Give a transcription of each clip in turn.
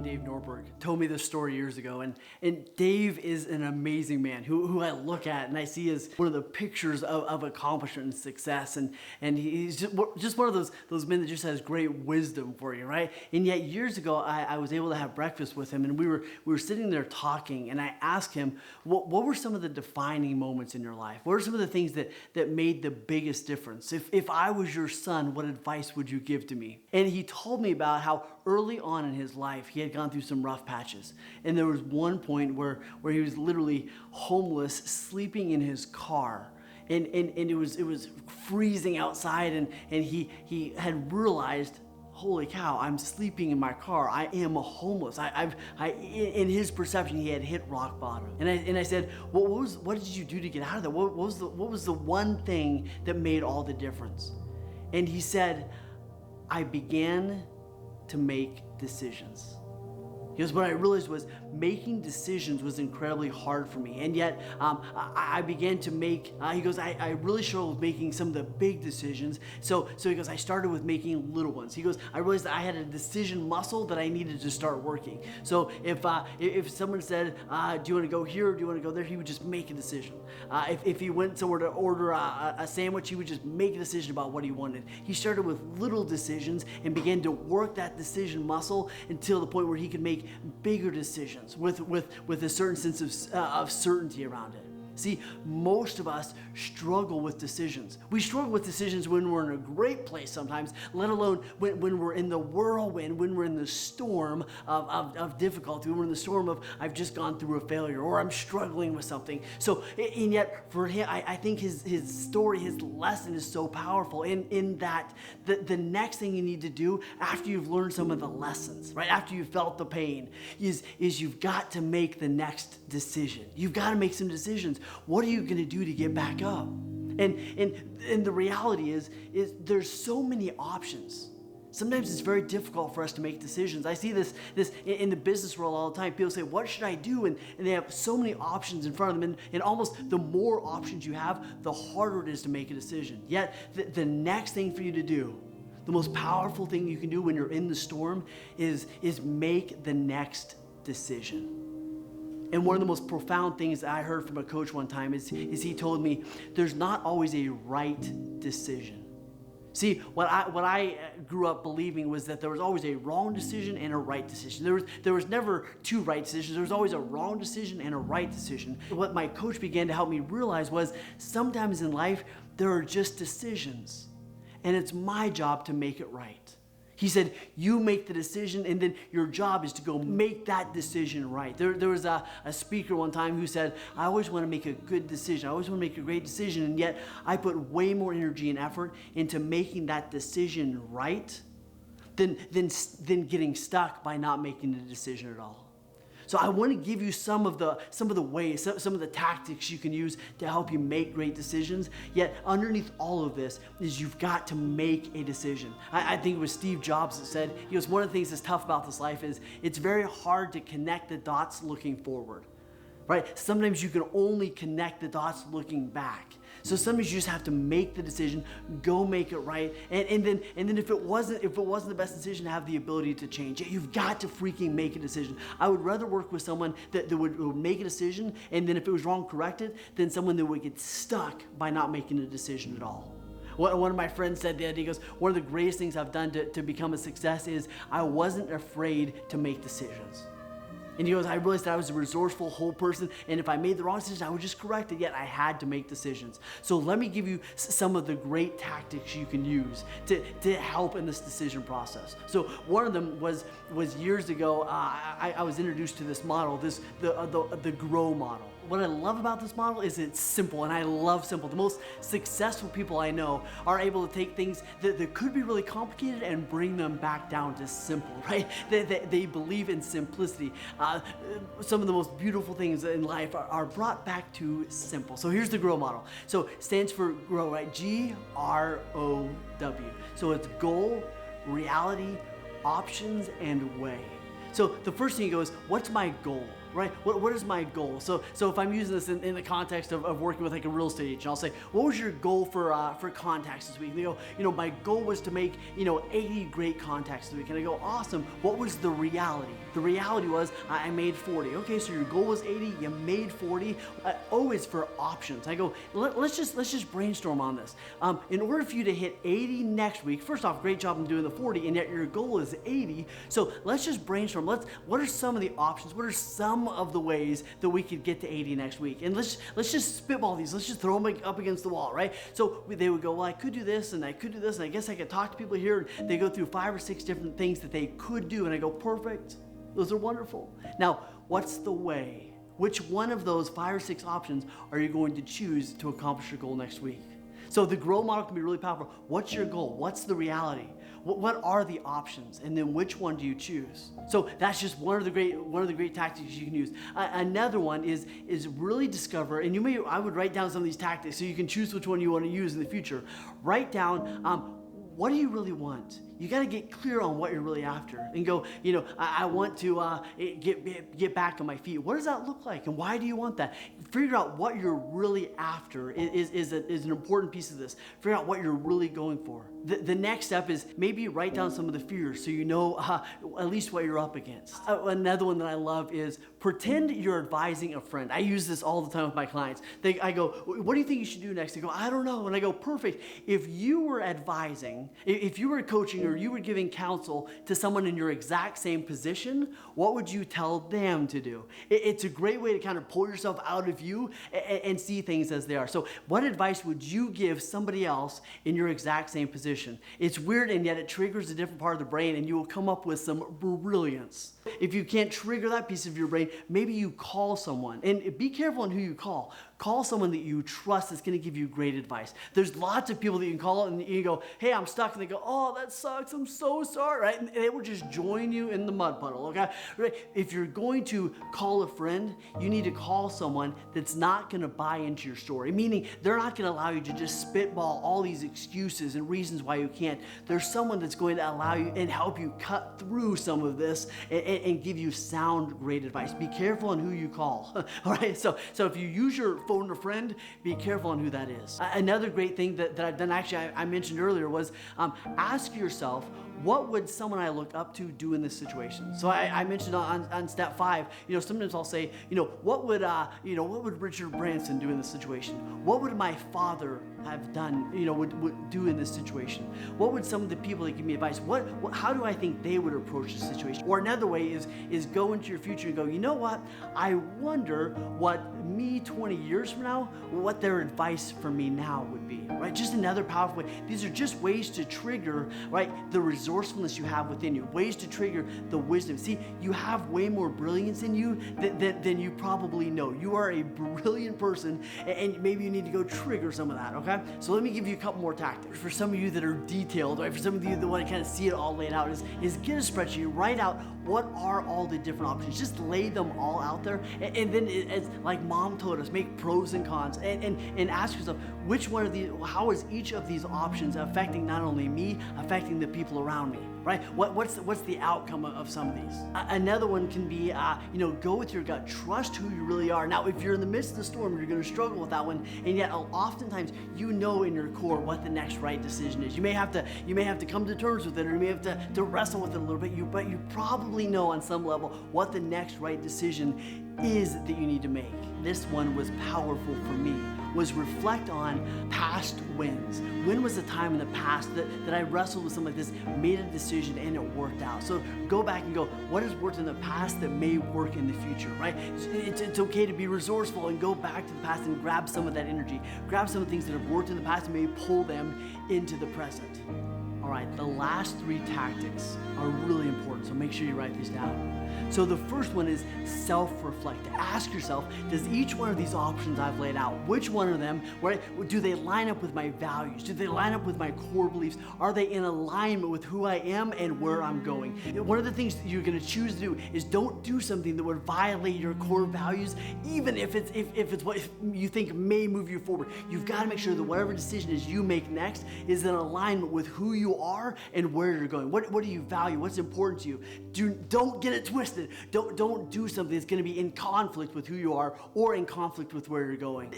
named Dave Norberg told me this story years ago, and Dave is an amazing man who I look at and I see as one of the pictures of accomplishment and success, and he's just one of those men that just has great wisdom for you, right? And yet years ago, I was able to have breakfast with him, and we were sitting there talking, and I asked him, what were some of the defining moments in your life? What are some of the things that made the biggest difference? If I was your son, what advice would you give to me? And he told me about how early on in his life, he had gone through some rough patches. And there was one point where he was literally homeless, sleeping in his car. And it was freezing outside, and he had realized, holy cow, I'm sleeping in my car. I am homeless. In his perception, he had hit rock bottom. And I said, what did you do to get out of that? What was the one thing that made all the difference? And he said, I began to make decisions. Because what I realized was making decisions was incredibly hard for me. And yet I began to make, he goes, I really struggled with making some of the big decisions. So he goes, I started with making little ones. He goes, I realized that I had a decision muscle that I needed to start working. So if someone said, do you want to go here or do you want to go there? He would just make a decision. If he went somewhere to order a sandwich, he would just make a decision about what he wanted. He started with little decisions and began to work that decision muscle until the point where he could make bigger decisions with a certain sense of certainty around it. See, most of us struggle with decisions. We struggle with decisions when we're in a great place sometimes, let alone when we're in the whirlwind, when we're in the storm of difficulty, when we're in the storm of, I've just gone through a failure, or I'm struggling with something. So, and yet for him, I think his story, his lesson is so powerful in that the next thing you need to do after you've learned some of the lessons, right? After you've felt the pain, is you've got to make the next decision. You've got to make some decisions. What are you going to do to get back up? And the reality is there's so many options. Sometimes it's very difficult for us to make decisions. I see this in the business world all the time. People say, what should I do? And they have so many options in front of them. And almost the more options you have, the harder it is to make a decision. Yet the next thing for you to do, the most powerful thing you can do when you're in the storm is make the next decision. And one of the most profound things that I heard from a coach one time is he told me, there's not always a right decision. See, what I grew up believing was that there was always a wrong decision and a right decision. There was never two right decisions. There was always a wrong decision and a right decision. What my coach began to help me realize was sometimes in life, there are just decisions. And it's my job to make it right. He said, you make the decision, and then your job is to go make that decision right. There was a speaker one time who said, I always want to make a good decision. I always want to make a great decision, and yet I put way more energy and effort into making that decision right than getting stuck by not making the decision at all. So I want to give you some of the ways, some of the tactics you can use to help you make great decisions. Yet underneath all of this is you've got to make a decision. I think it was Steve Jobs that said, one of the things that's tough about this life is it's very hard to connect the dots looking forward, right? Sometimes you can only connect the dots looking back. So sometimes you just have to make the decision, go make it right, and then if it wasn't the best decision, have the ability to change it. You've got to freaking make a decision. I would rather work with someone that would make a decision, and then if it was wrong, correct it, than someone that would get stuck by not making a decision at all. One of my friends said that, he goes, one of the greatest things I've done to become a success is I wasn't afraid to make decisions. And he goes, I realized that I was a resourceful whole person, and if I made the wrong decision, I would just correct it, yet I had to make decisions. So let me give you some of the great tactics you can use to help in this decision process. So one of them was years ago, I was introduced to this model, the GROW model. What I love about this model is it's simple, and I love simple. The most successful people I know are able to take things that could be really complicated and bring them back down to simple, right? They believe in simplicity. Some of the most beautiful things in life are brought back to simple. So here's the GROW model. So it stands for GROW, right? GROW. So it's goal, reality, options, and way. So the first thing you go is, what's my goal? right? What is my goal? So if I'm using this in the context of working with like a real estate agent, I'll say, what was your goal for contacts this week? And they go, my goal was to make, 80 great contacts this week. And I go, awesome. What was the reality? The reality was I made 40. Okay, so your goal was 80, you made 40. Always for options. I go, let's just brainstorm on this. In order for you to hit 80 next week, first off, great job in doing the 40, and yet your goal is 80. So let's just brainstorm. What are some of the options? What are some of the ways that we could get to 80 next week? And let's just spitball these. Let's just throw them up against the wall, right? So they would go, well, I could do this, and I could do this, and I guess I could talk to people here. And they go through 5 or 6 different things that they could do, and I go, perfect. Those are wonderful. Now, what's the way? Which one of those 5 or 6 options are you going to choose to accomplish your goal next week? So the grow model can be really powerful. What's your goal? What's the reality? What are the options? And then which one do you choose? So that's just one of the great tactics you can use. Another one is really discover, and I would write down some of these tactics so you can choose which one you want to use in the future. Write down, what do you really want? You got to get clear on what you're really after and go, I want to get back on my feet. What does that look like? And why do you want that? Figure out what you're really after is an important piece of this. Figure out what you're really going for. The next step is maybe write down some of the fears so you know at least what you're up against. Another one that I love is pretend you're advising a friend. I use this all the time with my clients. I go, what do you think you should do next? They go, I don't know. And I go, perfect. If you were advising, if you were coaching or you were giving counsel to someone in your exact same position, what would you tell them to do? It's a great way to kind of pull yourself out of you and see things as they are. So what advice would you give somebody else in your exact same position? It's weird, and yet it triggers a different part of the brain, and you will come up with some brilliance. If you can't trigger that piece of your brain, maybe you call someone. And be careful on who you call. Call someone that you trust that's going to give you great advice. There's lots of people that you can call and you go, hey, I'm stuck. And they go, oh, that sucks. I'm so sorry, right? And they will just join you in the mud puddle, okay? Right? If you're going to call a friend, you need to call someone that's not going to buy into your story, meaning they're not going to allow you to just spitball all these excuses and reasons why you can't. There's someone that's going to allow you and help you cut through some of this and give you sound, great advice. Be careful on who you call, all right? So if you use your phone a friend, be careful on who that is. Another great thing that I've done, actually I mentioned earlier, was ask yourself, what would someone I look up to do in this situation? So I mentioned on step 5, sometimes I'll say, what would Richard Branson do in this situation? What would my father have done, would do in this situation? What would some of the people that give me advice, how do I think they would approach the situation? Or another way is go into your future and go, you know what? I wonder what me 20 years from now, what their advice for me now would be, right? Just another powerful way. These are just ways to trigger, right, the resourcefulness you have within you, ways to trigger the wisdom. See, you have way more brilliance in you than you probably know. You are a brilliant person, and maybe you need to go trigger some of that, okay? So let me give you a couple more tactics. For some of you that are detailed, right, for some of you that want to kind of see it all laid out, is get a spreadsheet, write out what are all the different options. Just lay them all out there, and then, as like Mom told us, make pros and cons, and ask yourself, how is each of these options affecting not only me, affecting the people around me, right? What's the outcome of some of these? Another one can be, go with your gut, trust who you really are. Now, if you're in the midst of the storm, you're going to struggle with that one, and yet oftentimes you know in your core what the next right decision is. You may have to come to terms with it, or you may have to wrestle with it a little bit, but you probably know on some level what the next right decision is that you need to make. This one was powerful for me, was reflect on past wins. When was the time in the past that I wrestled with something like this, made a decision, and it worked out? So go back and go, what has worked in the past that may work in the future, right? It's okay to be resourceful and go back to the past and grab some of that energy. Grab some of the things that have worked in the past and maybe pull them into the present. All right, the last 3 tactics are really important, so make sure you write these down. So the first one is self-reflect. Ask yourself, does each one of these options I've laid out, which one of them, right, do they line up with my values? Do they line up with my core beliefs? Are they in alignment with who I am and where I'm going? One of the things that you're going to choose to do is don't do something that would violate your core values, even if it's what you think may move you forward. You've got to make sure that whatever decision is you make next is in alignment with who you are and where you're going. What do you value? What's important to you? Don't get it twisted. resist it. Don't do something that's going to be in conflict with who you are or in conflict with where you're going.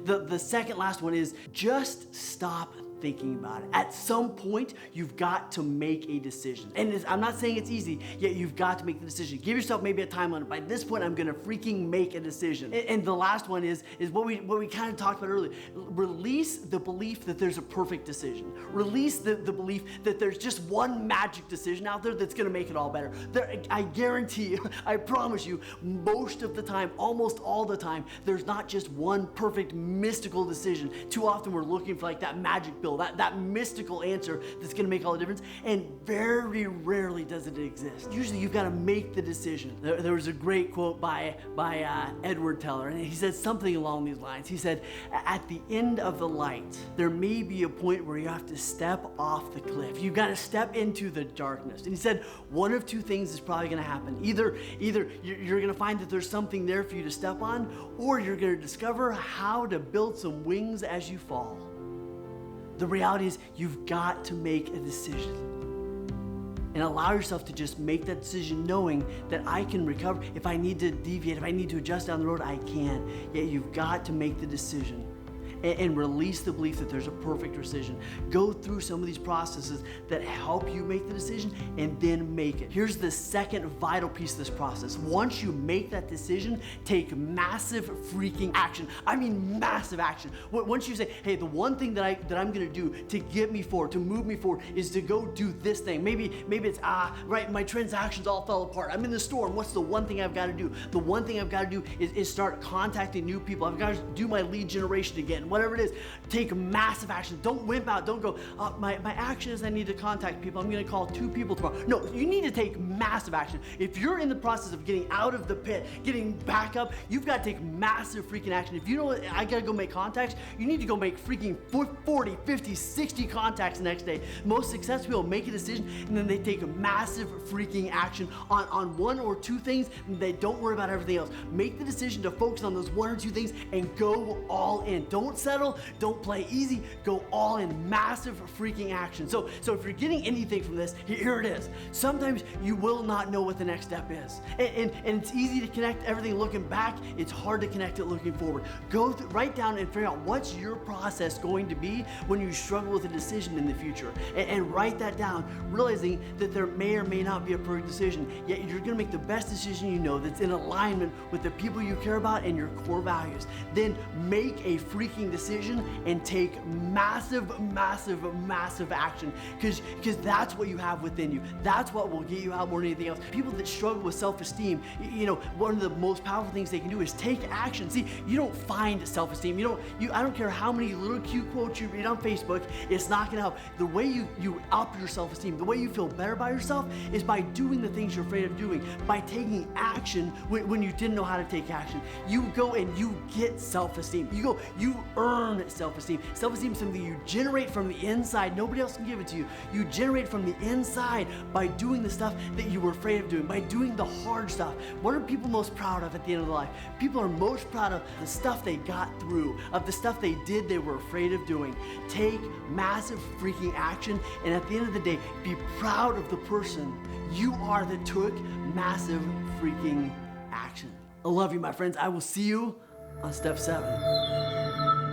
The second last one is just stop thinking about it. At some point, you've got to make a decision. And I'm not saying it's easy, yet you've got to make the decision. Give yourself maybe a time limit. By this point, I'm gonna freaking make a decision. And the last one is what we kind of talked about earlier. Release the belief that there's a perfect decision. Release the belief that there's just one magic decision out there that's gonna make it all better. I guarantee you, I promise you, most of the time, almost all the time, there's not just one perfect mystical decision. Too often we're looking for like that magic pill, that mystical answer that's gonna make all the difference, and very rarely does it exist. Usually you've gotta make the decision. There was a great quote by Edward Teller, and he said something along these lines. He said, at the end of the light, there may be a point where you have to step off the cliff. You've gotta step into the darkness. And he said, one of two things is probably gonna happen. Either you're gonna find that there's something there for you to step on, or you're gonna discover how to build some wings as you fall. The reality is you've got to make a decision and allow yourself to just make that decision knowing that I can recover. If I need to deviate, if I need to adjust down the road, I can. Yet you've got to make the decision and release the belief that there's a perfect decision. Go through some of these processes that help you make the decision and then make it. Here's the second vital piece of this process. Once you make that decision, take massive freaking action. I mean massive action. Once you say, hey, the one thing that I'm gonna do to get me forward, to move me forward, is to go do this thing. Maybe it's, right, my transactions all fell apart. I'm in the store, and what's the one thing I've gotta do? The one thing I've gotta do is start contacting new people. I've gotta do my lead generation again. Whatever it is, take massive action. Don't wimp out. Don't go, my action is I need to contact people. I'm gonna call 2 people tomorrow. No, you need to take massive action. If you're in the process of getting out of the pit, getting back up, you've got to take massive freaking action. If you know I gotta go make contacts, you need to go make freaking 40, 50, 60 contacts the next day. Most successful people make a decision and then they take a massive freaking action on 1 or 2 things, and they don't worry about everything else. Make the decision to focus on those 1 or 2 things and go all in. Don't settle. Don't play easy. Go all in. Massive freaking action. So if you're getting anything from this, here it is. Sometimes you will not know what the next step is. And it's easy to connect everything looking back. It's hard to connect it looking forward. Write down and figure out what's your process going to be when you struggle with a decision in the future. And write that down, realizing that there may or may not be a perfect decision, yet you're gonna make the best decision you know that's in alignment with the people you care about and your core values. Then make a freaking decision and take massive action, because that's what you have within you. That's what will get you out more than anything else. People that struggle with self-esteem, one of the most powerful things they can do is take action. See, you don't find self-esteem. I don't care how many little cute quotes you read on Facebook, it's not gonna help. The way you up your self-esteem, the way you feel better by yourself is by doing the things you're afraid of doing, by taking action when you didn't know how to take action. You go and you get self-esteem. You earn self-esteem. Self-esteem is something you generate from the inside. Nobody else can give it to you. You generate from the inside by doing the stuff that you were afraid of doing, by doing the hard stuff. What are people most proud of at the end of their life? People are most proud of the stuff they got through, of the stuff they did they were afraid of doing. Take massive freaking action, and at the end of the day, be proud of the person you are that took massive freaking action. I love you, my friends. I will see you on step 7.